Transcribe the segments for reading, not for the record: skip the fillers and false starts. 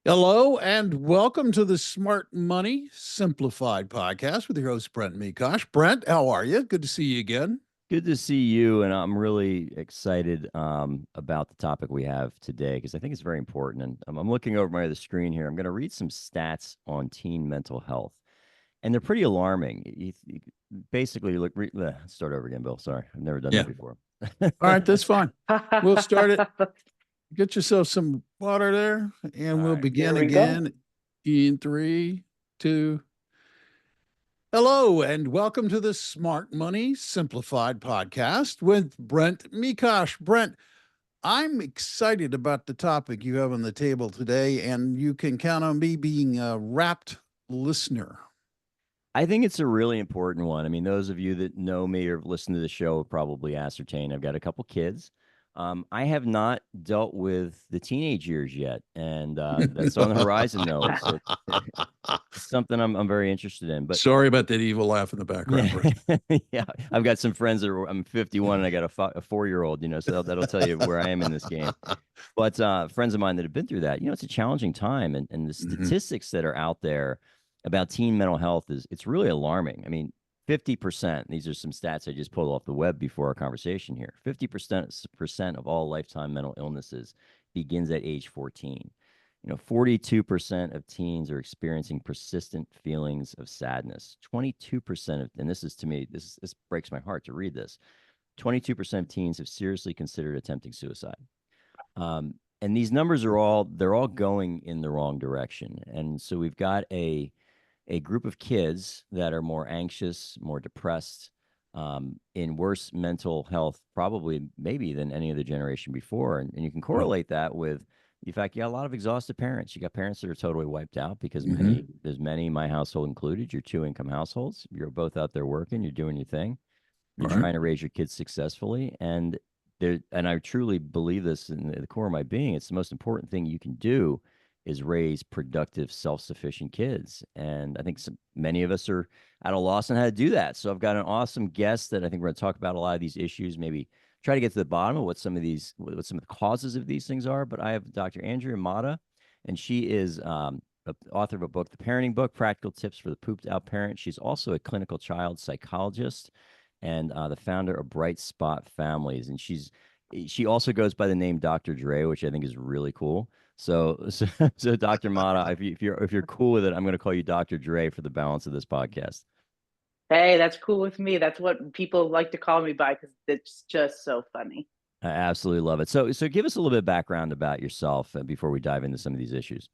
Hello and welcome to the Smart Money Simplified podcast with your host, Brent Mekosh. Brent, how are you? Good to see you again. Good to see you, and I'm really excited about the topic we have today because I think it's very important. And I'm looking over my other screen here. I'm going to read some stats on teen mental health, and they're pretty alarming. Basically, let's start over again, Bill. Sorry, I've never done Yeah. that before. All right, that's fine. We'll start it. Get yourself some water there, and All we'll right. begin There we go. again in three, two. Hello, and welcome to the Smart Money Simplified podcast with Brent Mekosh. Brent, I'm excited about the topic you have on the table today, and you can count on me being a rapt listener. I think it's a really important one. I mean, those of you that know me or listen to the show have probably ascertained I've got a couple kids. I have not dealt with the teenage years yet, and that's on the horizon, though. It's something I'm very interested in. But Sorry about that evil laugh in the background, yeah, Brent. yeah, I've got some friends that I'm 51 and I got a 4-year-old, so that'll tell you where I am in this game. But friends of mine that have been through that, it's a challenging time, and the Mhm. statistics that are out there about teen mental health it's really alarming. I mean, 50%, these are some stats I just pulled off the web before our conversation here. 50% of all lifetime mental illnesses begins at age 14. 42% of teens are experiencing persistent feelings of sadness. 22% of, and this is to me, this breaks my heart to read this. 22% of teens have seriously considered attempting suicide. And these numbers they're all going in the wrong direction. And so we've got a group of kids that are more anxious, more depressed, in worse mental health, probably maybe than any other generation before. And you can Well, correlate that with the fact you got a lot of exhausted parents. You got parents that are totally wiped out because mhm. there's many, my household included, you're two income households. You're both out there working, you're doing your thing, you're All right. trying to raise your kids successfully. And I truly believe this in the core of my being. It's the most important thing you can do is raise productive, self-sufficient kids. And I think many of us are at a loss on how to do that. So I've got an awesome guest that I think we're going to talk about a lot of these issues, maybe try to get to the bottom of what some of the causes of these things are. But I have Dr. Andrea Mata, and she is the author of a book, the parenting book, Practical Tips for the Pooped Out Parent. She's also a clinical child psychologist and the founder of BrightSpot Families. And she also goes by the name Dr. Dre, which I think is really cool. So Dr. Mata, if you're cool with it, I'm going to call you Dr. Dre for the balance of this podcast. Hey, that's cool with me. That's what people like to call me by because it's just so funny. I absolutely love it. So give us a little bit of background about yourself before we dive into some of these issues.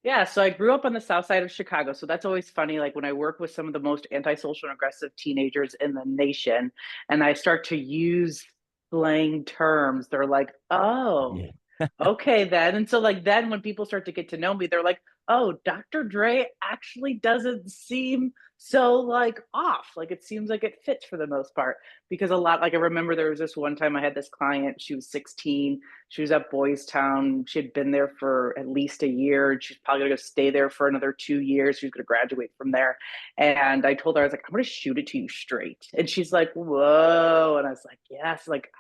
Yeah, so I grew up on the south side of Chicago. So that's always funny. Like when I work with some of the most antisocial and aggressive teenagers in the nation, and I start to use slang terms, they're like, oh, Yeah. okay, then. And so, like, then when people start to get to know me, they're like, oh, Dr. Dre actually doesn't seem so like off. Like, it seems like it fits for the most part. Because a lot, like, I remember there was this one time I had this client, she was 16, she was at Boys Town. She had been there for at least a year. And she's probably going to stay there for another 2 years. She's going to graduate from there. And I told her, I was like, I'm going to shoot it to you straight. And she's like, whoa. And I was like, yes, like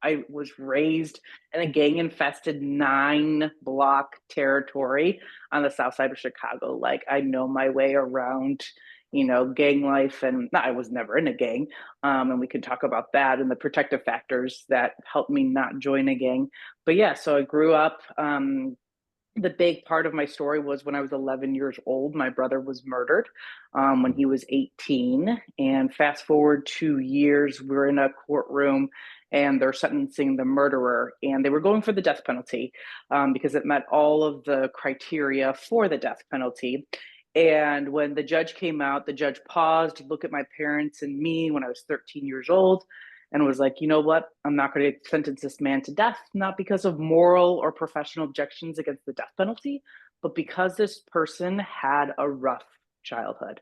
I was raised in a gang infested 9 block territory on the south side of Chicago. Like I know my way around, gang life. And I was never in a gang. And we can talk about that and the protective factors that helped me not join a gang. But yeah, so I grew up. The big part of my story was when I was 11 years old, my brother was murdered when he was 18. And fast forward 2 years, we're in a courtroom and they're sentencing the murderer. And they were going for the death penalty because it met all of the criteria for the death penalty. And when the judge came out, the judge paused to look at my parents and me when I was 13 years old and was like, you know what? I'm not going to sentence this man to death, not because of moral or professional objections against the death penalty, but because this person had a rough childhood.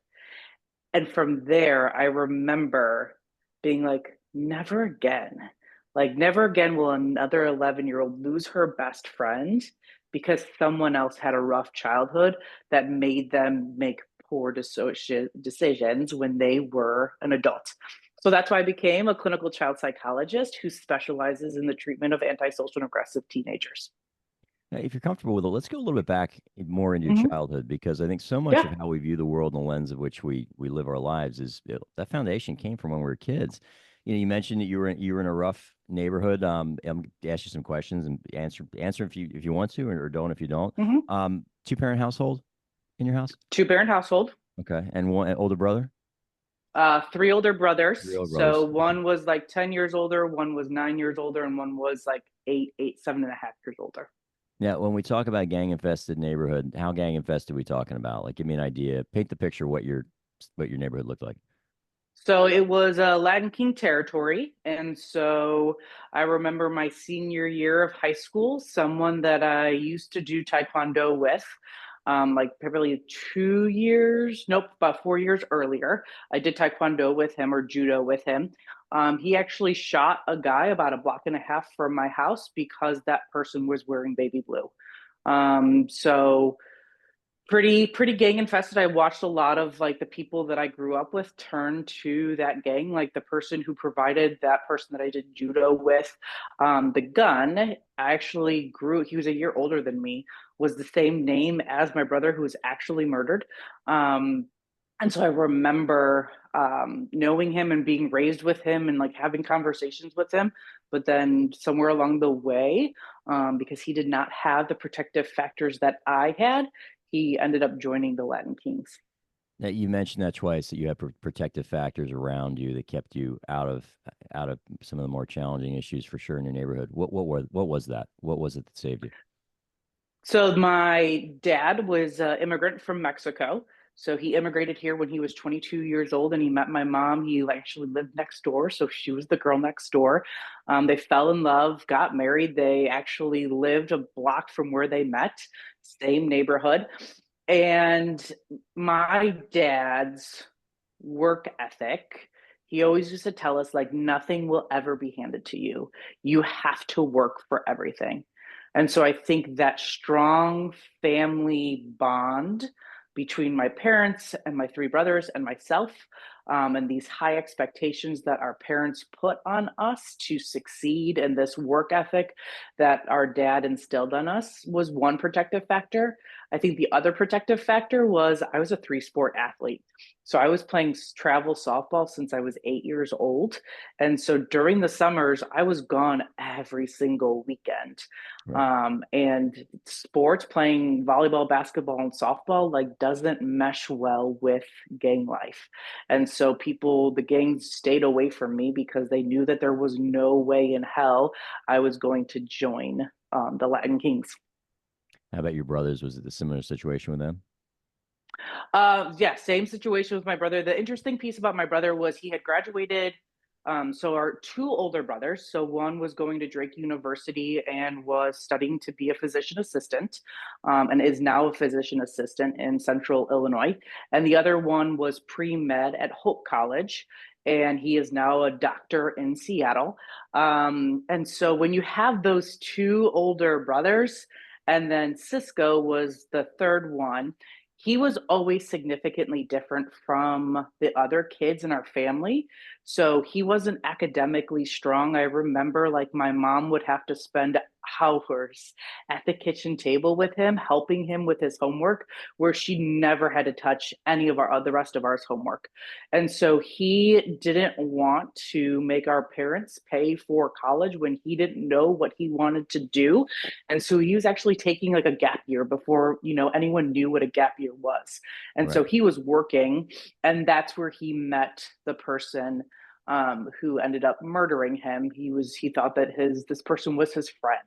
And from there, I remember being like, never again. Like, never again will another 11-year-old lose her best friend because someone else had a rough childhood that made them make poor decisions when they were an adult. So that's why I became a clinical child psychologist who specializes in the treatment of antisocial and aggressive teenagers. Now, if you're comfortable with it, let's go a little bit back more into your Hmm. childhood, because I think so much Yeah. of how we view the world and the lens of which we live our lives is that foundation came from when we were kids. You mentioned that you were in a rough neighborhood. I'm gonna ask you some questions and answer if you want to, or don't if you don't. Hmm. Two-parent household in your house? Two-parent household. Okay, and one an older brother, Three older three brothers. older So brothers. Okay. one was like 10 years older, one was 9 years older, and one was like 7.5 years older. Now, when we talk about gang infested neighborhood, how gang infested are we talking about? Like, give me an idea. Paint the picture what your neighborhood looked like. So it was Latin King territory. And so I remember my senior year of high school, someone that I used to do Taekwondo with, like probably 2 years, nope, about 4 years earlier. I did Taekwondo with him or judo with him. He actually shot a guy about a block and a half from my house because that person was wearing baby blue. So pretty gang infested. I watched a lot of like the people that I grew up with turn to that gang, like the person who provided that person that I did judo with the gun. I actually grew, he was a year older than me, was the same name as my brother who was actually murdered. um, and so I remember knowing him and being raised with him and like having conversations with him. But then somewhere along the way, because he did not have the protective factors that I had, he ended up joining the Latin Kings. Now, you mentioned that twice, that you had protective factors around you that kept you out of some of the more challenging issues for sure in your neighborhood. What was that? What was it that saved you? So my dad was an immigrant from Mexico. So he immigrated here when he was 22 years old, and he met my mom. He actually lived next door, so she was the girl next door. They fell in love, got married. They actually lived a block from where they met, same neighborhood. And my dad's work ethic, he always used to tell us like nothing will ever be handed to you. You have to work for everything. And so I think that strong family bond between my parents and my three brothers and myself, and these high expectations that our parents put on us to succeed, and this work ethic that our dad instilled on us was one protective factor. I think the other protective factor was I was a three-sport athlete. So I was playing travel softball since I was 8 years old. And so during the summers, I was gone every single weekend. Right. And sports, playing volleyball, basketball, and softball, like doesn't mesh well with gang life. And so the gangs stayed away from me because they knew that there was no way in hell I was going to join the Latin Kings. How about your brothers? Was it a similar situation with them? Yeah, same situation with my brother. The interesting piece about my brother was he had graduated. So our two older brothers, so one was going to Drake University and was studying to be a physician assistant, and is now a physician assistant in Central Illinois. And the other one was pre-med at Hope College, and he is now a doctor in Seattle. And so when you have those two older brothers, and then Cisco was the third one, he was always significantly different from the other kids in our family. So he wasn't academically strong. I remember like my mom would have to spend hours at the kitchen table with him, helping him with his homework, where she never had to touch any of the rest of our homework. And so he didn't want to make our parents pay for college when he didn't know what he wanted to do. And so he was actually taking like a gap year before, anyone knew what a gap year was. And so Right. he was working, and that's where he met the person who ended up murdering him. He thought that this person was his friend.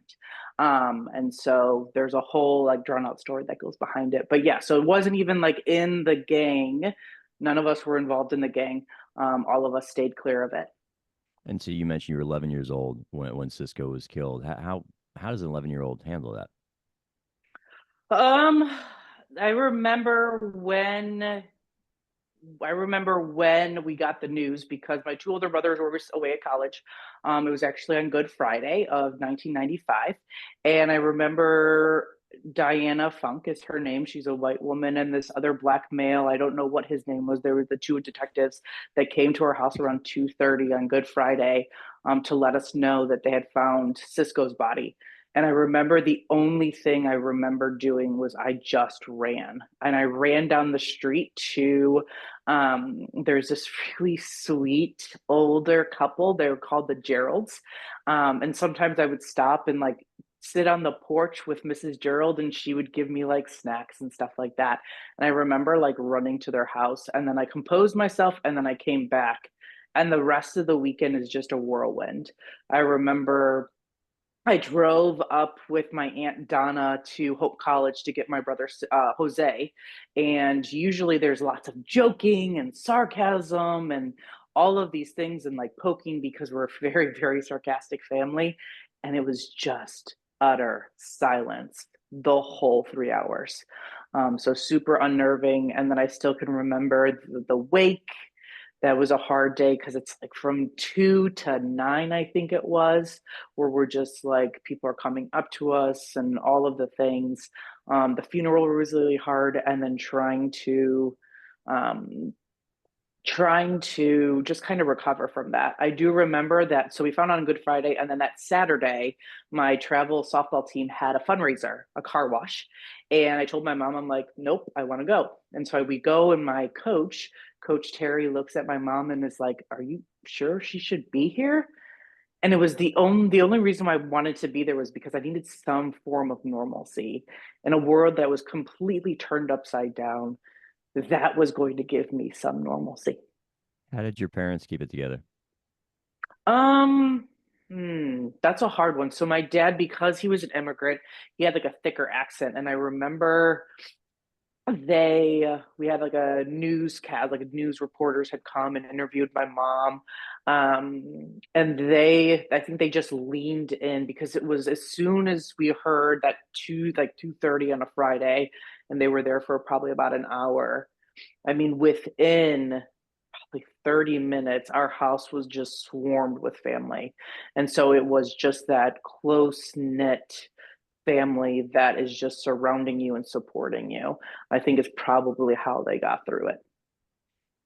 And so there's a whole like drawn out story that goes behind it. But yeah, so it wasn't even like in the gang. None of us were involved in the gang. All of us stayed clear of it. And so you mentioned you were 11 years old when Cisco was killed. How does an 11-year-old handle that? Um, I remember when I remember when we got the news because my two older brothers were away at college. It was actually on Good Friday of 1995. And I remember Diana Funk is her name. She's a white woman, and this other black male, I don't know what his name was. There were the two detectives that came to our house around 2:30 on Good Friday, to let us know that they had found Cisco's body. And I remember the only thing I remember doing was I just ran. And I ran down the street to, there's this really sweet older couple. They were called the Geralds. And sometimes I would stop and like sit on the porch with Mrs. Gerald, and she would give me like snacks and stuff like that. And I remember like running to their house, and then I composed myself, and then I came back. And the rest of the weekend is just a whirlwind. I remember I drove up with my aunt Donna to Hope College to get my brother Jose, and usually there's lots of joking and sarcasm and all of these things and like poking because we're a very very sarcastic family, and it was just utter silence the whole 3 hours. So super unnerving, and then I still can remember the wake. That was a hard day because it's like from 2 to 9, I think it was, where we're just like people are coming up to us and all of the things. The funeral was really hard, and then um, trying to just kind of recover from that. I do remember that. So we found out on Good Friday, and then that Saturday, my travel softball team had a fundraiser, a car wash. And I told my mom, I'm like, nope, I want to go. And so we go, and my Coach Terry, looks at my mom and is like, are you sure she should be here? And it was the only reason why I wanted to be there was because I needed some form of normalcy in a world that was completely turned upside down. That was going to give me some normalcy. How did your parents keep it together? Um, that's a hard one. So my dad, because he was an immigrant, he had like a thicker accent, and I remember we had like a newscast, like news reporters had come and interviewed my mom, and I think they just leaned in because it was as soon as we heard that 2:30 on a Friday, and they were there for probably about an hour. I mean, within like 30 minutes, our house was just swarmed with family. And so it was just that close knit family that is just surrounding you and supporting you. I think is probably how they got through it.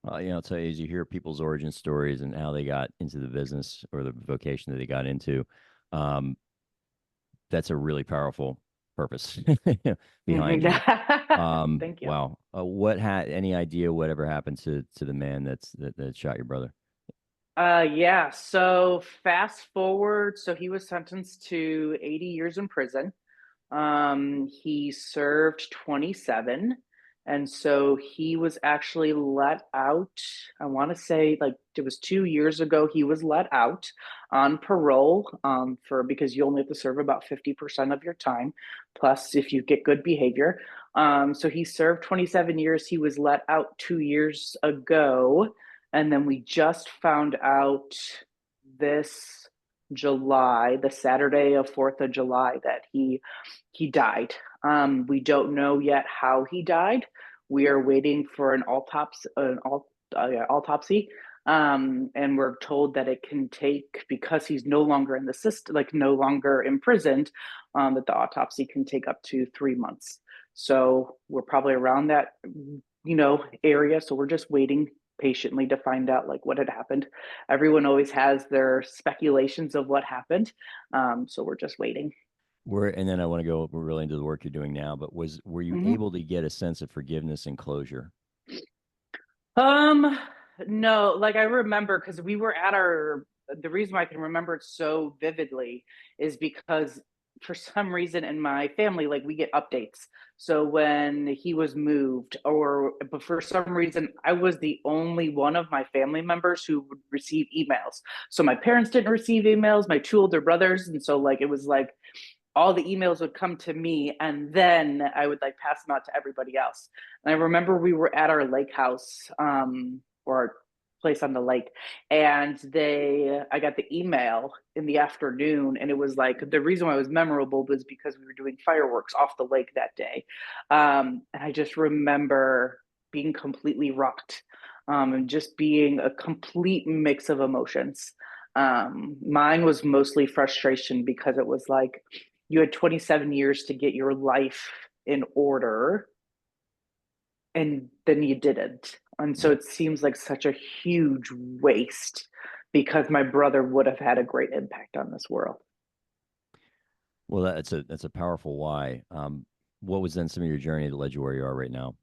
I'll tell you, as you hear people's origin stories and how they got into the business or the vocation that they got into, um, that's a really powerful purpose behind you. Thank you. Wow. What had any idea whatever happened to the man that shot your brother? Yeah. So fast forward. So he was sentenced to 80 years in prison. He served 27. And so he was actually let out. I want to say like it was 2 years ago, he was let out on parole for because you only have to serve about 50% of your time, plus if you get good behavior. So he served 27 years. He was let out 2 years ago. And then we just found out this July, the Saturday of 4th of July, that he died. We don't know yet how he died. We are waiting for autopsy. And we're told that it can take, because he's no longer in the system, like no longer imprisoned, that the autopsy can take up to 3 months. So we're probably around that, area. So we're just waiting patiently to find out like what had happened. Everyone always has their speculations of what happened. So we're just waiting. And then I want to go really into the work you're doing now, but were you Mhm. able to get a sense of forgiveness and closure? Um, no, like I remember because we were at the reason why I can remember it so vividly is because for some reason in my family, like we get updates. So when he was moved, but for some reason, I was the only one of my family members who would receive emails. So my parents didn't receive emails, my two older brothers. And so like it was like all the emails would come to me, and then I would like pass them out to everybody else. And I remember we were at our lake house, or our place on the lake, and I got the email in the afternoon, and it was like the reason why it was memorable was because we were doing fireworks off the lake that day. And I just remember being completely rocked, and just being a complete mix of emotions. Mine was mostly frustration because it was like you had 27 years to get your life in order, and then you didn't. And so Yeah. it seems like such a huge waste because my brother would have had a great impact on this world. Well, that's a powerful why. What was then some of your journey that led you where you are right now?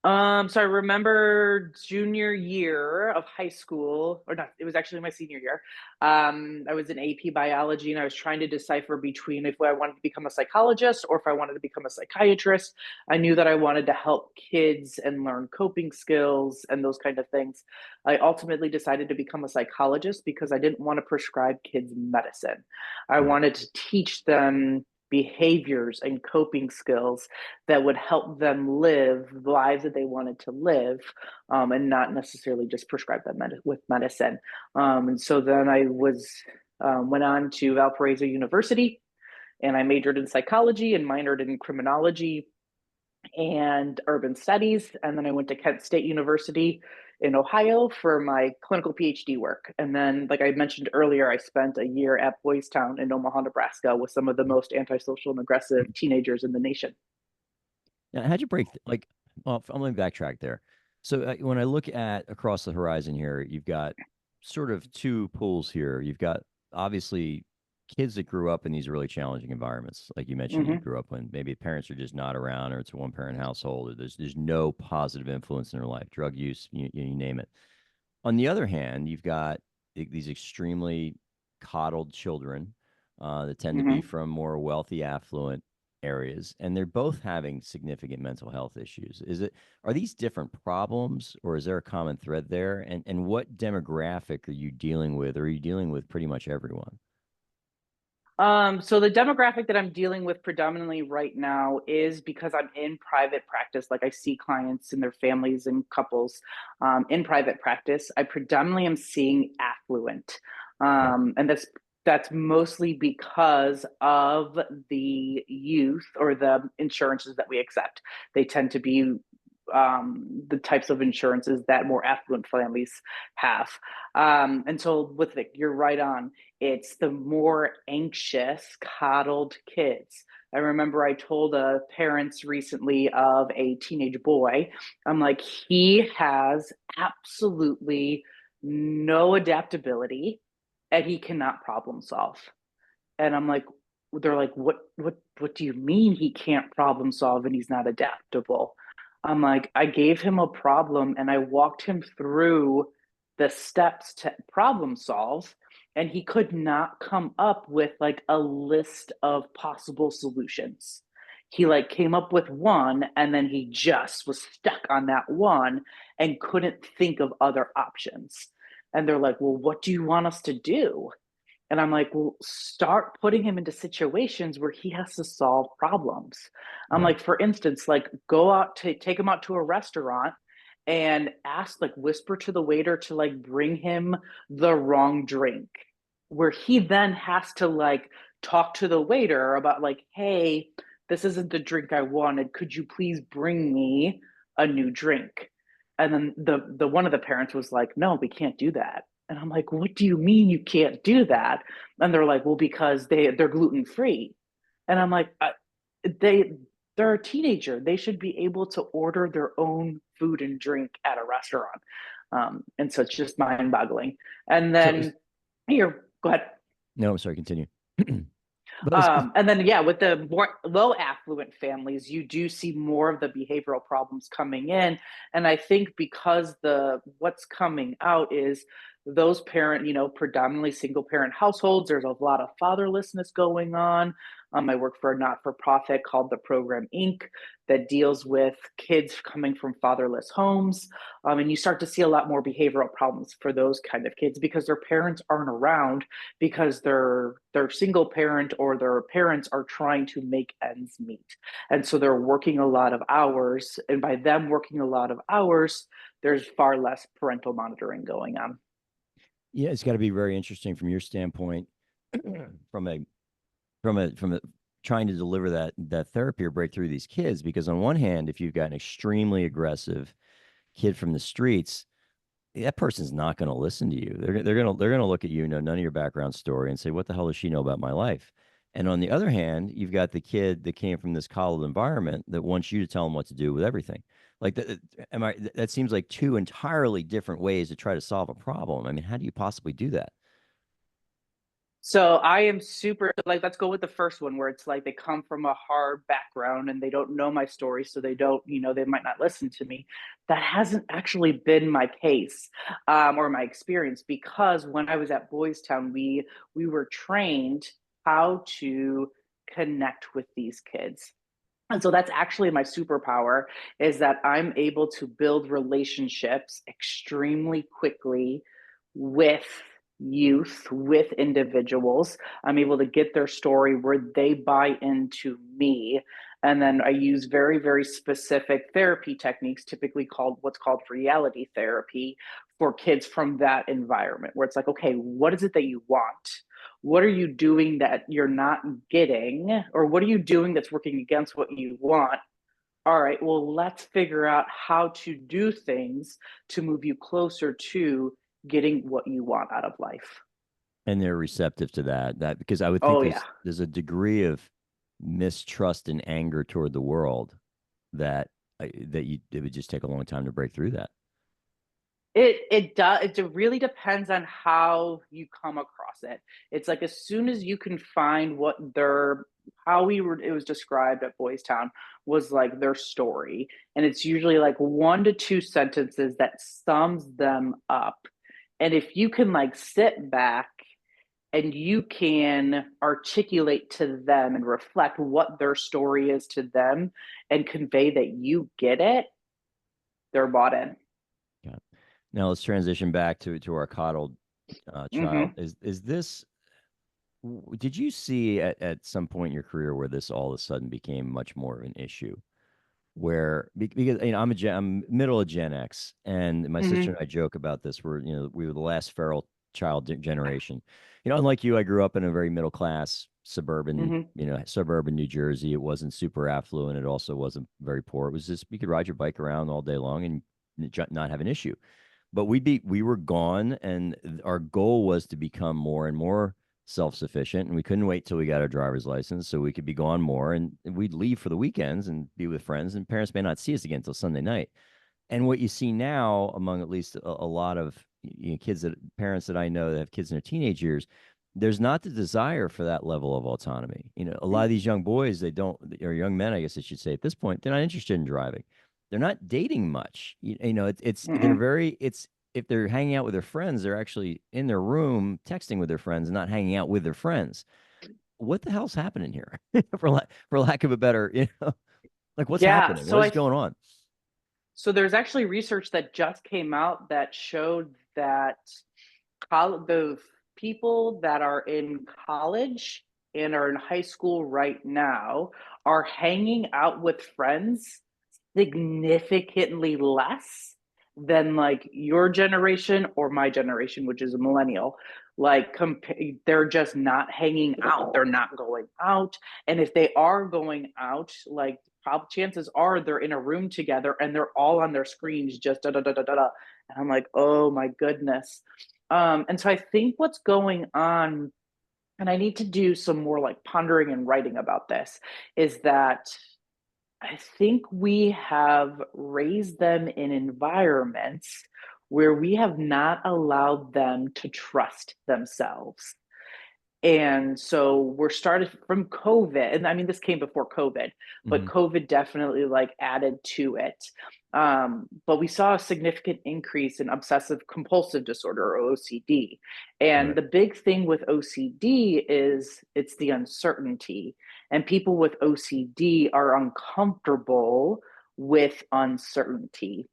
So I remember junior year of high school, or not, it was actually my senior year. I was in AP biology and I was trying to decipher between if I wanted to become a psychologist or if I wanted to become a psychiatrist. I knew that I wanted to help kids and learn coping skills and those kind of things. I ultimately decided to become a psychologist because I didn't want to prescribe kids medicine. I Right. wanted to teach them behaviors and coping skills that would help them live lives that they wanted to live, and not necessarily just prescribe them with medicine. And so then I went on to Valparaiso University and I majored in psychology and minored in criminology and urban studies. And then I went to Kent State University in Ohio for my clinical PhD work. And then, like I mentioned earlier, I spent a year at Boys Town in Omaha, Nebraska with some of the most antisocial and aggressive teenagers in the nation. Now, how'd you like? Well, I'm going to backtrack there. So when I look at across the horizon here, you've got sort of two pools here. You've got obviously kids that grew up in these really challenging environments, like you mentioned. You Mm-hmm. grew up when maybe parents are just not around, or it's a one parent household, or there's no positive influence in their life, drug use, you name it. On the other hand, you've got these extremely coddled children that tend to be Mm-hmm. from more wealthy, affluent areas, and they're both having significant mental health issues. Are these different problems, or is there a common thread there? And what demographic are you dealing with? Or are you dealing with pretty much everyone? So the demographic that I'm dealing with predominantly right now is because I'm in private practice. Like I see clients and their families and couples in private practice. I predominantly am seeing affluent, Okay. and that's mostly because of the youth or the insurances that we accept. They tend to be the types of insurances that more affluent families have. And so with it, you're right on, it's the more anxious, coddled kids. I remember I told parents recently of a teenage boy, I'm like, he has absolutely no adaptability and he cannot problem solve. And I'm like, they're like, what do you mean he can't problem solve and he's not adaptable? I'm like, I gave him a problem and I walked him through the steps to problem solve, and he could not come up with like a list of possible solutions. He like came up with one and then he just was stuck on that one and couldn't think of other options. And they're like, well, what do you want us to do? And I'm like, well, start putting him into situations where he has to solve problems. I'm Right. like, for instance, like go out to take him out to a restaurant and ask, like, whisper to the waiter to like bring him the wrong drink, where he then has to like talk to the waiter about, like, hey, this isn't the drink I wanted. Could you please bring me a new drink? And then the one of the parents was like, no, we can't do that. And I'm like, what do you mean you can't do that? And they're like, well, because they're gluten free. And I'm like, they they're a teenager. They should be able to order their own food and drink at a restaurant. And so it's just mind boggling. And So then here, go ahead. no, I'm sorry. Continue. But is And then, yeah, with the more low affluent families, you do see more of the behavioral problems coming in. And I think because the what's coming out is those predominantly single parent households, there's a lot of fatherlessness going on. I work for a not for profit called the Program Inc. that deals with kids coming from fatherless homes. And you start to see a lot more behavioral problems for those kind of kids because their parents aren't around, because they're single parent or their parents are trying to make ends meet, and so they're working a lot of hours, and by them working a lot of hours, there's far less parental monitoring going on. Yeah, it's got to be very interesting from your standpoint, from a from a trying to deliver that therapy or break through these kids. Because on one hand, if you've got an extremely aggressive kid from the streets, that person's not going to listen to you. They're gonna look at you, know none of your background story, and say, "What the hell does she know about my life?" And on the other hand, you've got the kid that came from this coddled environment that wants you to tell him what to do with everything. Like that, that seems like two entirely different ways to try to solve a problem. I mean, how do you possibly do that? So I am super like, let's go with the first one where it's like they come from a hard background and they don't know my story, so they don't, they might not listen to me. That hasn't actually been my case, or my experience, because when I was at Boys Town, we were trained how to connect with these kids. And so that's actually my superpower, is that I'm able to build relationships extremely quickly with youth, with individuals. I'm able to get their story where they buy into me. And then I use very, very specific therapy techniques, typically called what's called reality therapy, for kids from that environment, where it's like, okay, what is it that you want? What are you doing that you're not getting? Or what are you doing that's working against what you want? All right, well, let's figure out how to do things to move you closer to getting what you want out of life. And they're receptive to that because I would think Oh, yeah. there's a degree of mistrust and anger toward the world that it would just take a long time to break through that. It does. It really depends on how you come across it. It's like as soon as you can find what their how we were it was described at Boys Town was like their story, and it's usually like 1 to 2 sentences that sums them up. And if you can like sit back and you can articulate to them and reflect what their story is to them and convey that you get it, they're bought in. Yeah. Now let's transition back to our coddled child. Mm-hmm. Is this? Did you see at some point in your career where this all of a sudden became much more of an issue? Where because I'm middle of Gen X, and my sister Mm-hmm. and I joke about this. We were the last feral child generation. Unlike you, I grew up in a very middle class Mm-hmm. suburban New Jersey. It wasn't super affluent. It also wasn't very poor. It was just you could ride your bike around all day long and not have an issue. But we were gone, and our goal was to become more and more self-sufficient, and we couldn't wait till we got our driver's license so we could be gone more, and we'd leave for the weekends and be with friends, and parents may not see us again until Sunday night. And what you see now among at least a lot of parents that I know that have kids in their teenage years, there's not the desire for that level of autonomy. A lot of these young boys, they don't, or young men, I guess I should say, at this point, they're not interested in driving. They're not dating much. They're Mm-mm. very, it's, if they're hanging out with their friends, they're actually in their room texting with their friends and not hanging out with their friends. What the hell's happening here? For lack of a better, like what's Yeah. happening? What is going on? So there's actually research that just came out that showed that the people that are in college and are in high school right now are hanging out with friends significantly less than like your generation or my generation, which is a millennial. Like they're just not hanging out, they're not going out, and if they are going out, like probably chances are they're in a room together and they're all on their screens just da da da da da da. And I'm like, oh my goodness. And so I think what's going on, and I need to do some more like pondering and writing about this, is that I think we have raised them in environments where we have not allowed them to trust themselves. And so we're started from COVID. And I mean, this came before COVID, but Hmm. COVID definitely like added to it. But we saw a significant increase in obsessive compulsive disorder, or OCD. And Right. the big thing with OCD is it's the uncertainty. And people with OCD are uncomfortable with uncertainty.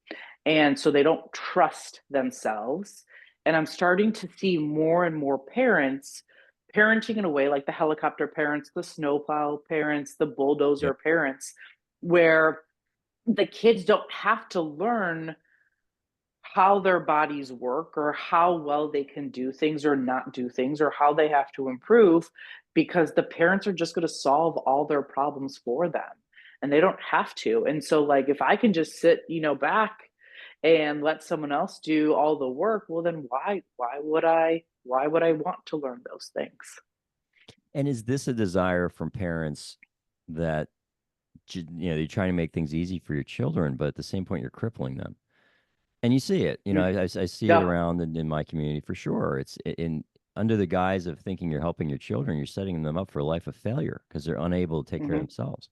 And so they don't trust themselves. And I'm starting to see more and more parents parenting in a way like the helicopter parents, the snowplow parents, the Yep. bulldozer parents, where the kids don't have to learn how their bodies work or how well they can do things or not do things or how they have to improve, because the parents are just going to solve all their problems for them and they don't have to. And so like if I can just sit, back and let someone else do all the work, well then why would I want to learn those things? And is this a desire from parents that you're trying to make things easy for your children, but at the same point you're crippling them? And you see it. Mm. I see it Yeah. around in my community for sure. It's in under the guise of thinking you're helping your children, you're setting them up for a life of failure because they're unable to take care of themselves.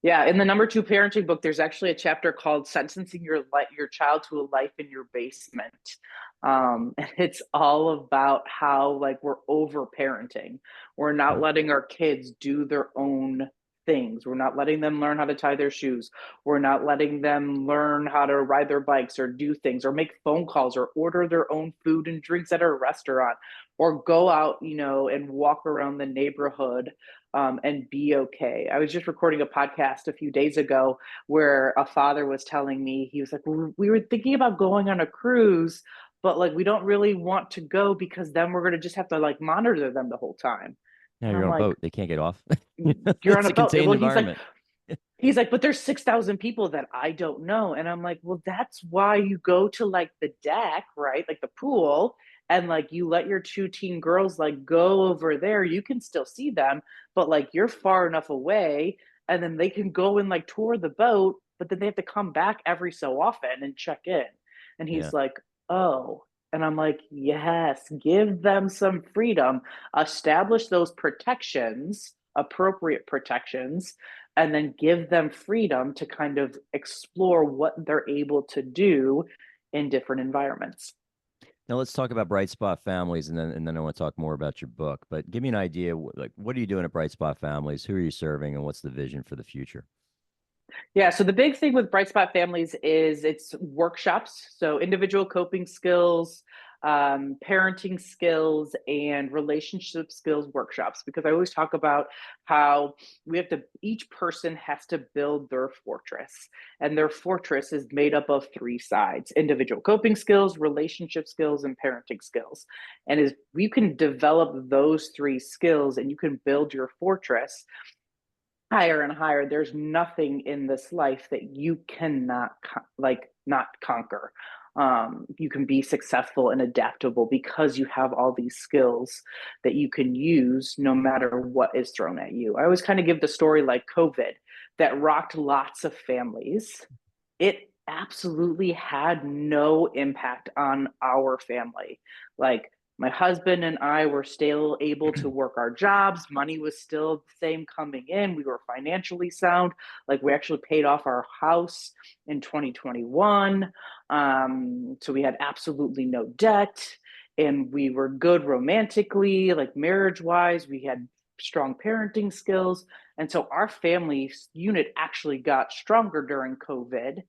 Yeah, in the number 2 parenting book, there's actually a chapter called "Sentencing Your Child to a Life in Your Basement," and it's all about how like we're over parenting. We're not letting our kids do their own things. We're not letting them learn how to tie their shoes. We're not letting them learn how to ride their bikes or do things or make phone calls or order their own food and drinks at a restaurant or go out, and walk around the neighborhood and be okay. I was just recording a podcast a few days ago where a father was telling me, he was like, we were thinking about going on a cruise, but like we don't really want to go because then we're going to just have to like monitor them the whole time. Yeah, And you're I'm on a like, boat. They can't get off. you're on It's a a boat. contained Well, environment. he's like, but there's 6,000 people that I don't know. And I'm like, well, that's why you go to like the deck, right? Like the pool. And like you let your 2 teen girls like go over there. You can still see them, but like you're far enough away. And then they can go and like tour the boat, but then they have to come back every so often and check in. And Yeah. he's like, oh. And I'm like, yes, give them some freedom, establish those protections, appropriate protections, and then give them freedom to kind of explore what they're able to do in different environments. Now let's talk about BrightSpot Families, and then I want to talk more about your book. But give me an idea, like what are you doing at BrightSpot Families? Who are you serving, and what's the vision for the future? Yeah, so the big thing with BrightSpot Families is it's workshops, so individual coping skills, parenting skills, and relationship skills workshops. Because I always talk about how each person has to build their fortress, and their fortress is made up of 3 sides: individual coping skills, relationship skills, and parenting skills. And as you can develop those 3 skills and you can build your fortress higher and higher, there's nothing in this life that you cannot not conquer. You can be successful and adaptable because you have all these skills that you can use no matter what is thrown at you. I always kind of give the story like COVID that rocked lots of families. It absolutely had no impact on our family. Like my husband and I were still able to work our jobs. Money was still the same coming in. We were financially sound. Like we actually paid off our house in 2021. So we had absolutely no debt and we were good romantically, like marriage wise. We had strong parenting skills. And so our family unit actually got stronger during COVID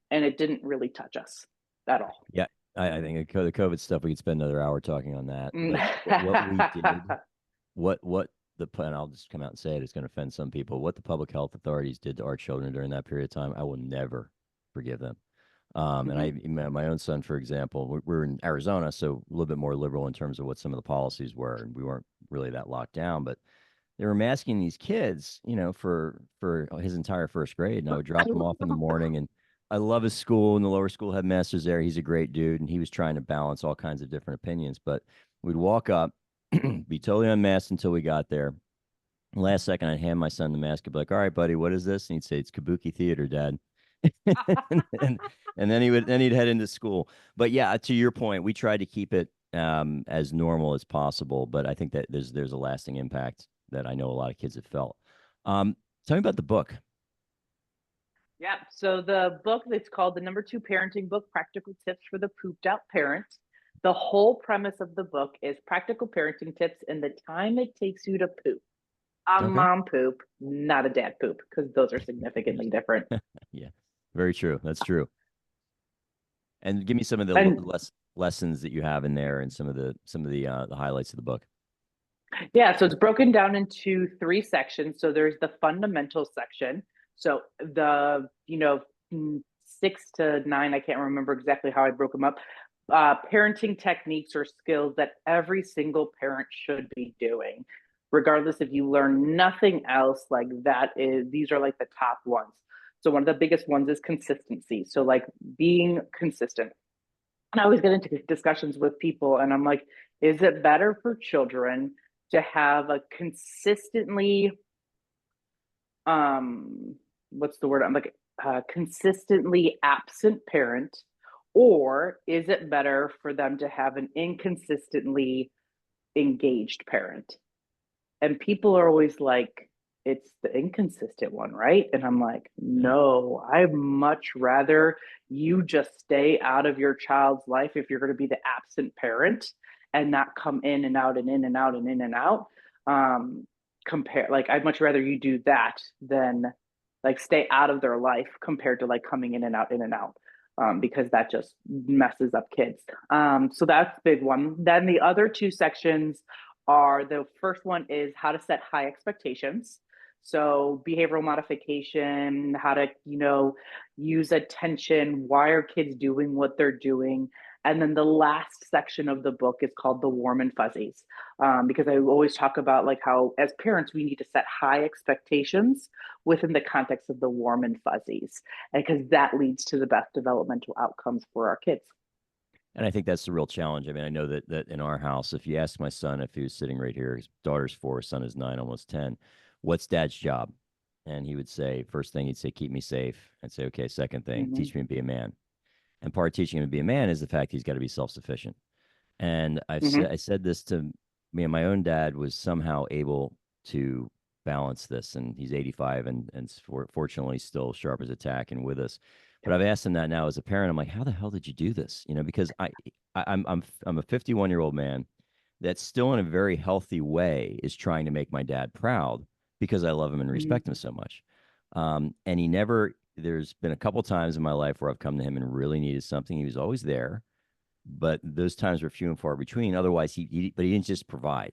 and it didn't really touch us at all. Yeah, I think the COVID stuff, we could spend another hour talking on that. But what we did, what and I'll just come out and say it, it's going to offend some people. What the public health authorities did to our children during that period of time, I will never forgive them. And my own son, for example, we're in Arizona, so a little bit more liberal in terms of what some of the policies were, and we weren't really that locked down, but they were masking these kids, for his entire first grade, and I would drop him off in the morning. And I love his school, and the lower school headmaster's there. He's a great dude, and he was trying to balance all kinds of different opinions. But we'd walk up, be totally unmasked until we got there. Last second, I'd hand my son the mask. I'd be like, "All right, buddy, what is this?" And he'd say, "It's Kabuki theater, Dad." and then he'd head into school. But yeah, to your point, we tried to keep it as normal as possible. But I think that there's a lasting impact that I know a lot of kids have felt. Tell me about the book. Yeah. So the book, it's called the number 2 parenting book, Practical Tips for the Pooped Out Parent. The whole premise of the book is practical parenting tips in the time it takes you to poop. A mom poop, not a dad poop, because those are significantly different. Yeah, very true. That's true. And give me some of the lessons that you have in there, and some of the highlights of the book. Yeah, so it's broken down into 3 sections. So there's the fundamental section. So the 6 to 9, I can't remember exactly how I broke them up. Parenting techniques or skills that every single parent should be doing, regardless if you learn nothing else. Like these are like the top ones. So one of the biggest ones is consistency. So like being consistent. And I always get into discussions with people, and I'm like, is it better for children to have a consistently what's the word? I'm like consistently absent parent, Or is it better for them to have an inconsistently engaged parent? And people are always like, it's the inconsistent one, right? And I'm like, Yeah. no, I'd much rather you just stay out of your child's life if you're going to be the absent parent and not come in and out and in and out and in and out. Compare, like, I'd much rather you do that than like stay out of their life compared to like coming in and out, in and out. Because that just messes up kids. So that's a big one. Then the other two sections are, the first one is how to set high expectations. So behavioral modification, how to, use attention. Why are kids doing what they're doing? And then the last section of the book is called the warm and fuzzies, because I always talk about like how as parents we need to set high expectations within the context of the warm and fuzzies, because that leads to the best developmental outcomes for our kids. And I think that's the real challenge. I mean, I know that in our house, if you ask my son, if he was sitting right here, his daughter's 4, son is 9, almost 10, what's dad's job? And he would say, first thing he'd say, keep me safe. I'd say, okay, second thing, Mm-hmm. teach me to be a man. And part of teaching him to be a man is the fact he's got to be self-sufficient. And Mm-hmm. I said this to me, and my own dad was somehow able to balance this, and he's 85 and fortunately still sharp as a tack and with us. But I've asked him that now as a parent. I'm like, how the hell did you do this? Because I'm a 51-year-old man that still in a very healthy way is trying to make my dad proud because I love him and Mm-hmm. respect him so much. And he never. There's been a couple times in my life where I've come to him and really needed something. He was always there, but those times were few and far between. Otherwise, but he didn't just provide.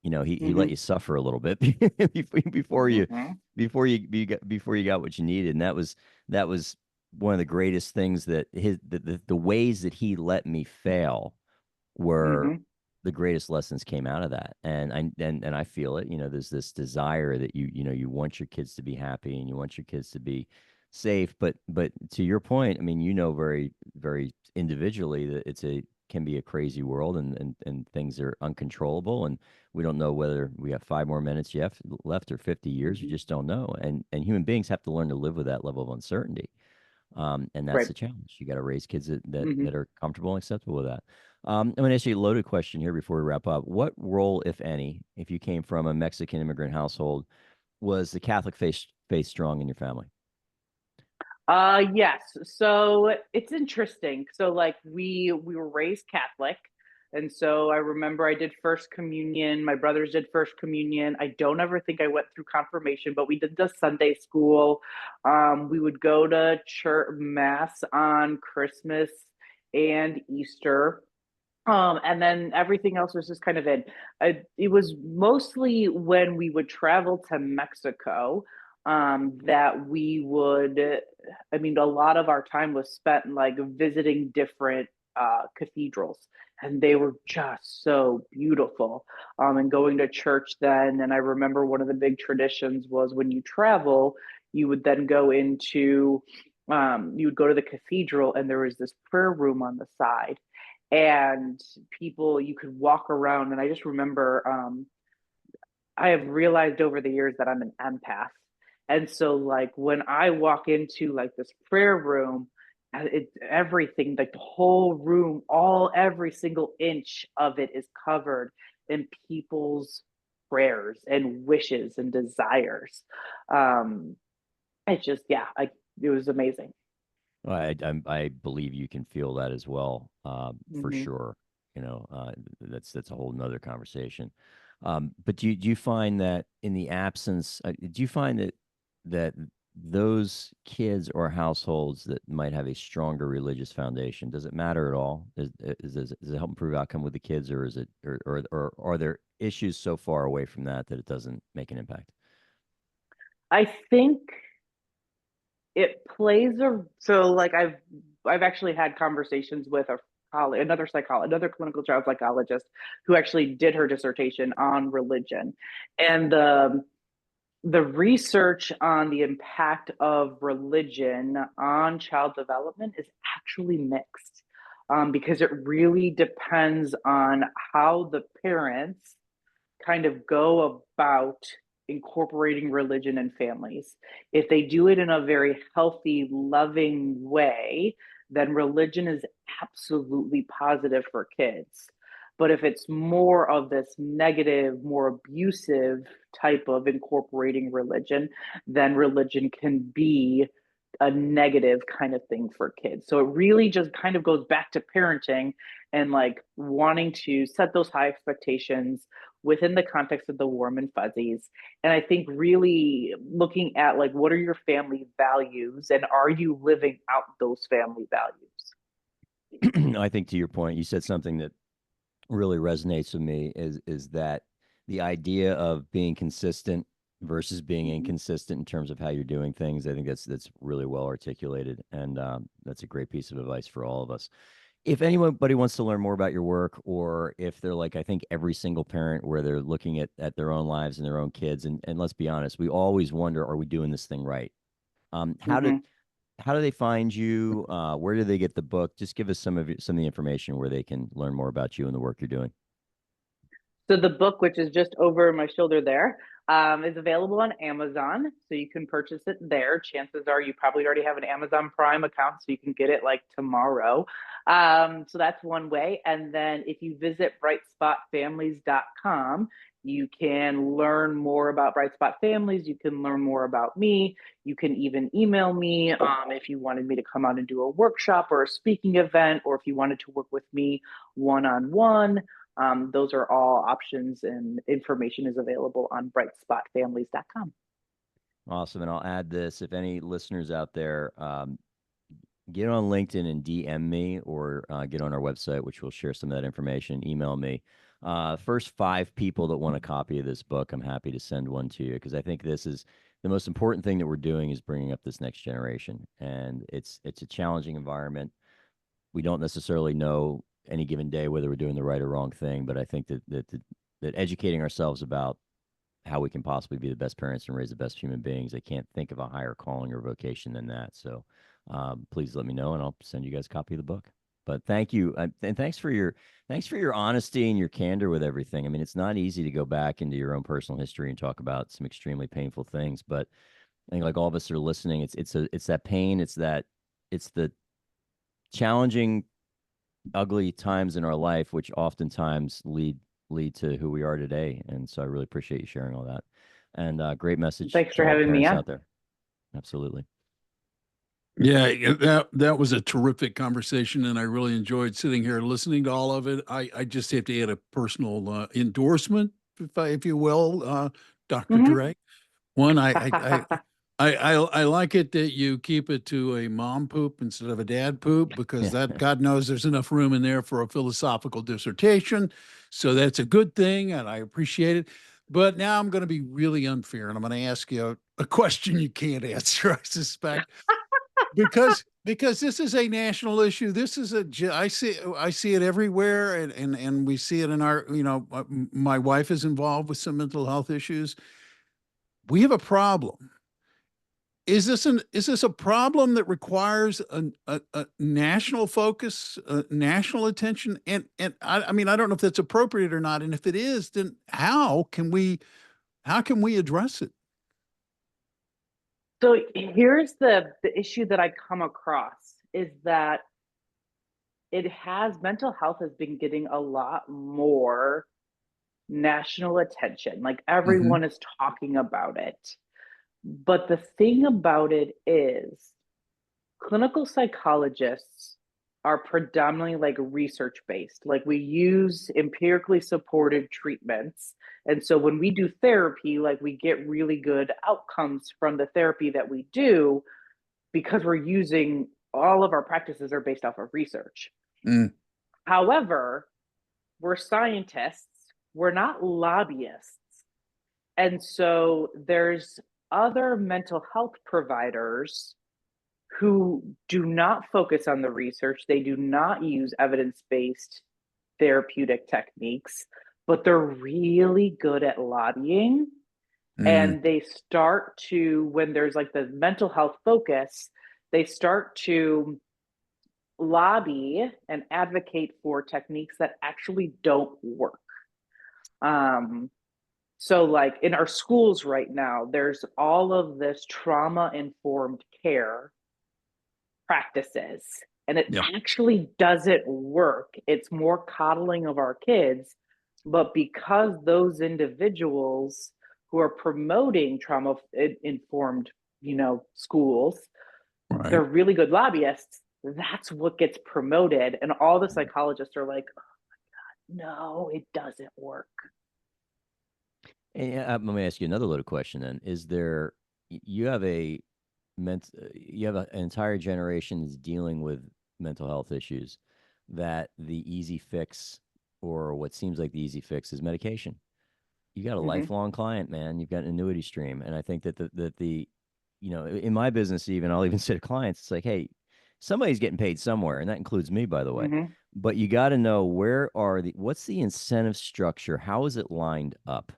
He let Mm-hmm. you suffer a little bit before you Mm-hmm. before you got what you needed, and that was one of the greatest things that the ways that he let me fail were Mm-hmm. the greatest lessons came out of that. And I feel it. There's this desire that you want your kids to be happy and you want your kids to be safe. But to your point, I mean, very, very individually that can be a crazy world and things are uncontrollable and we don't know whether we have 5 more minutes left or 50 years. You Mm-hmm. just don't know. And human beings have to learn to live with that level of uncertainty. And that's Right. the challenge. You got to raise kids Mm-hmm. that are comfortable and acceptable with that. I'm going to ask you a loaded question here before we wrap up. What role, if any, if you came from a Mexican immigrant household, was the Catholic faith strong in your family? Yes. So it's interesting. So like we were raised Catholic. And so I remember I did first communion. My brothers did first communion. I don't ever think I went through confirmation, but we did the Sunday school. We would go to church mass on Christmas and Easter. And then everything else was just kind of in. It was mostly when we would travel to Mexico, that we would, I mean, a lot of our time was spent like visiting different cathedrals, and they were just so beautiful. And going to church then, and I remember one of the big traditions was when you travel, you would then go into, you would go to the cathedral, and there was this prayer room on the side, and people, you could walk around. And I just remember, I have realized over the years that I'm an empath, and so like when I walk into like this prayer room, it everything, like the whole room, every single inch of it is covered in people's prayers and wishes and desires. um it's just, yeah, it was amazing. I believe you can feel that as well, for Hmm. sure. That's a whole nother conversation. But do you find that in the absence, do you find that those kids or households that might have a stronger religious foundation, does it matter at all? Does it help improve outcome with the kids, or is it, or are there issues so far away from that it doesn't make an impact? I think it plays a, so like I've actually had conversations with another clinical child psychologist who actually did her dissertation on religion, and the research on the impact of religion on child development is actually mixed, because it really depends on how the parents kind of go about incorporating religion in families. If they do it in a very healthy, loving way, then religion is absolutely positive for kids. But if it's more of this negative, more abusive type of incorporating religion, then religion can be a negative kind of thing for kids. So it really just kind of goes back to parenting and like wanting to set those high expectations within the context of the warm and fuzzies. And I think really looking at like, what are your family values and are you living out those family values? I think to your point, you said something that really resonates with me is that the idea of being consistent versus being inconsistent in terms of how you're doing things. I think that's really well articulated, and that's a great piece of advice for all of us. If anybody wants to learn more about your work, or if they're like, I think every single parent where they're looking at their own lives and their own kids, and let's be honest, we always wonder, are we doing this thing right? How Mm-hmm. do they find you? Where do they get the book? Just give us some of the information where they can learn more about you and the work you're doing. So the book, which is just over my shoulder there, is available on Amazon. So you can purchase it there. Chances are you probably already have an Amazon Prime account, so you can get it like tomorrow. So that's one way. And then if you visit brightspotfamilies.com, you can learn more about Bright Spot Families. You can learn more about me. You can even email me if you wanted me to come out and do a workshop or a speaking event, or if you wanted to work with me one-on-one. Those are all options, and information is available on brightspotfamilies.com. Awesome. And I'll add this, if any listeners out there, get on LinkedIn and DM me, or get on our website, which will share some of that information. Email me. First 5 people that want a copy of this book, I'm happy to send one to you, because I think this is the most important thing that we're doing, is bringing up this next generation. And it's a challenging environment. We don't necessarily know any given day whether we're doing the right or wrong thing, but I think that educating ourselves about how we can possibly be the best parents and raise the best human beings, I can't think of a higher calling or vocation than that. So please let me know, and I'll send you guys a copy of the book. But thank you, and thanks for your honesty and your candor with everything. I mean, it's not easy to go back into your own personal history and talk about some extremely painful things, but I think, like all of us are listening, it's that pain, it's the challenging, ugly times in our life, which oftentimes lead to who we are today. And so I really appreciate you sharing all that. And great message Thanks to for all the having me parents on. out there. Absolutely. Yeah, that was a terrific conversation, and I really enjoyed sitting here listening to all of it. I just have to add a personal endorsement, if you will, Dr. Mm-hmm. Dre. One, I like it that you keep it to a mom poop instead of a dad poop, because that, God knows, there's enough room in there for a philosophical dissertation. So that's a good thing, and I appreciate it. But now I'm going to be really unfair, and I'm going to ask you a question you can't answer, I suspect, because this is a national issue. This is I see it everywhere, and we see it in our, my wife is involved with some mental health issues. We have a problem. Is this a problem that requires a national focus, national attention? And I mean, I don't know if that's appropriate or not. And if it is, then how can we address it? So here's the issue that I come across is that mental health has been getting a lot more national attention. Like Mm-hmm. everyone is talking about it. But the thing about it is clinical psychologists are predominantly like research based. Like we use empirically supported treatments. And so when we do therapy, like we get really good outcomes from the therapy that we do because we're using all of our practices are based off of research. Mm. However, we're scientists, we're not lobbyists. And so there's other mental health providers who do not focus on the research. They do not use evidence based therapeutic techniques, but they're really good at lobbying. Mm. And they start to, when there's like the mental health focus, they start to lobby and advocate for techniques that actually don't work. So, like in our schools right now, there's all of this trauma informed care practices. And it Yeah. actually doesn't work. It's more coddling of our kids. But because those individuals who are promoting trauma informed, schools, Right. they're really good lobbyists, that's what gets promoted. And all the psychologists are like, no, it doesn't work. And let me ask you another little question then. Is there, you have a you have an entire generation that's dealing with mental health issues that the easy fix, or what seems like the easy fix, is medication. You got a Mm-hmm, lifelong client, man. You've got an annuity stream. And I think that in my business, even I'll even say to clients, it's like, hey, somebody's getting paid somewhere. And that includes me, by the way. mm-hmm, But you got to know, what's the incentive structure? How is it lined up?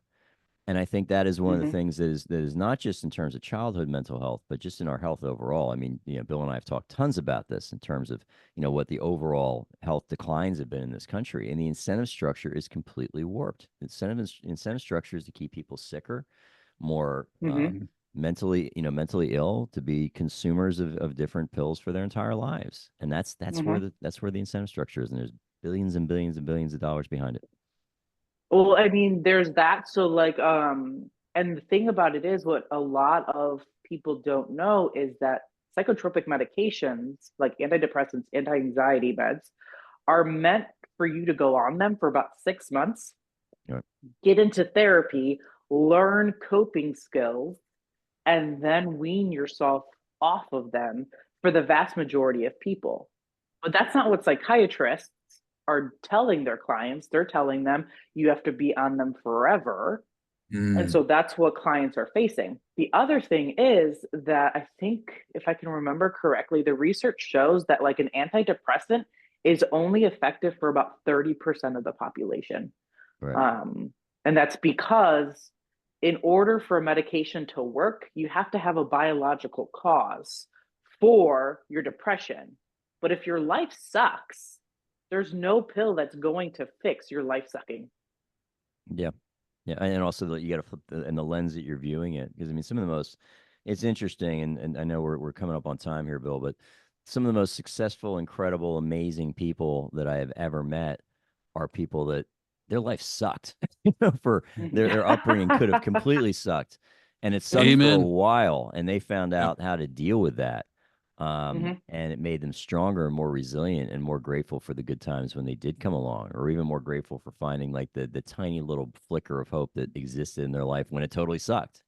And I think that is one of the mm-hmm, things that is not just in terms of childhood mental health, but just in our health overall. I mean, Bill and I have talked tons about this in terms of, what the overall health declines have been in this country. And the incentive structure is completely warped. Incentive structure is to keep people sicker, more mm-hmm, mentally ill, to be consumers of different pills for their entire lives. And that's mm-hmm. where the incentive structure is. And there's billions and billions and billions of dollars behind it. Well, I mean, there's that. So, like, and the thing about it is, what a lot of people don't know is that psychotropic medications, like antidepressants, anti-anxiety meds, are meant for you to go on them for about 6 months, Right. get into therapy, learn coping skills, and then wean yourself off of them for the vast majority of people. But that's not what psychiatrists are telling their clients. They're telling them you have to be on them forever. And Mm. so that's what clients are facing. The other thing is that I think, if I can remember correctly, the research shows that like an antidepressant is only effective for about 30% of the population. Right. Um, and that's because in order for a medication to work, you have to have a biological cause for your depression. But if your life sucks, there's no pill that's going to fix your life sucking. Yeah. Yeah, and also you got to flip and the lens that you're viewing it, because I mean, some of the most, it's interesting, and I know we're coming up on time here, Bill, but some of the most successful, incredible, amazing people that I have ever met are people that their life sucked, for their upbringing could have completely sucked, and it sucked for a Amen. while, and they found Yep. out how to deal with that, Mhm, and it made them stronger and more resilient and more grateful for the good times when they did come along, or even more grateful for finding like the tiny little flicker of hope that existed in their life when it totally sucked.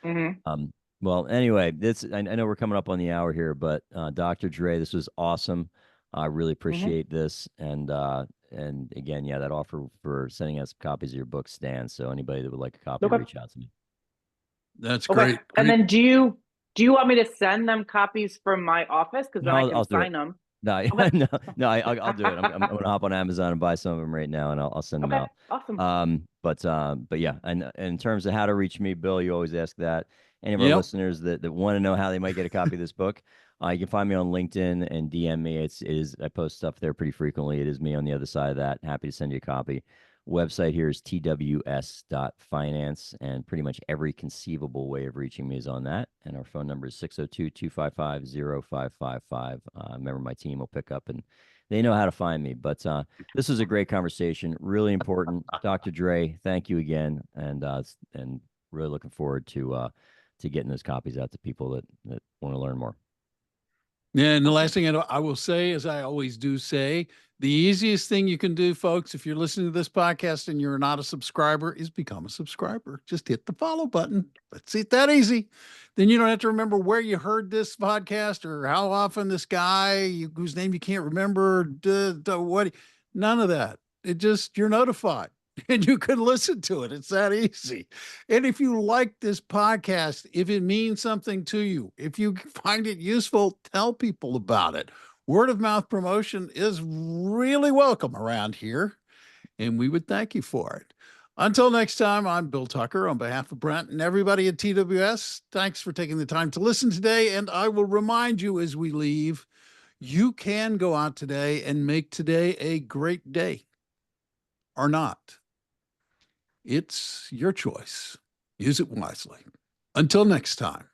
mhm, Um, well, anyway, I know we're coming up on the hour here, but Dr. Dre, this was awesome. I really mhm. appreciate this, and again, yeah, that offer for sending us copies of your book stands. So anybody that would like a copy, Okay. reach out to me. That's Okay. great. And Great. then do you want me to send them copies from my office? Because then No, I I'll can do it. sign them. No, Okay. no, I'll do it. I'm gonna hop on Amazon and buy some of them right now, and I'll send them Okay. out. Awesome. But yeah, and in terms of how to reach me, Bill, you always ask that. Any of our Yep. listeners that want to know how they might get a copy of this book, you can find me on LinkedIn and DM me. I post stuff there pretty frequently. It is me on the other side of that. Happy to send you a copy. Website here is tws.finance, and pretty much every conceivable way of reaching me is on that. And our phone number is 602-255-0555. Remember, my team will pick up, and they know how to find me. But this was a great conversation, really important. Dr. Dre, thank you again, and really looking forward to getting those copies out to people that want to learn more. Yeah, and the Awesome. last thing I will say, as I always do say, the easiest thing you can do, folks, if you're listening to this podcast and you're not a subscriber, is become a subscriber. Just hit the follow button. That's it, that easy. Then you don't have to remember where you heard this podcast or how often this guy whose name you can't remember, what, none of that. It just, you're notified and you can listen to it. It's that easy. And if you like this podcast, if it means something to you, if you find it useful, tell people about it. Word of mouth promotion is really welcome around here, and we would thank you for it. Until next time, I'm Bill Tucker on behalf of Brent and everybody at TWS. Thanks for taking the time to listen today. And I will remind you as we leave, you can go out today and make today a great day or not. It's your choice. Use it wisely. Until next time.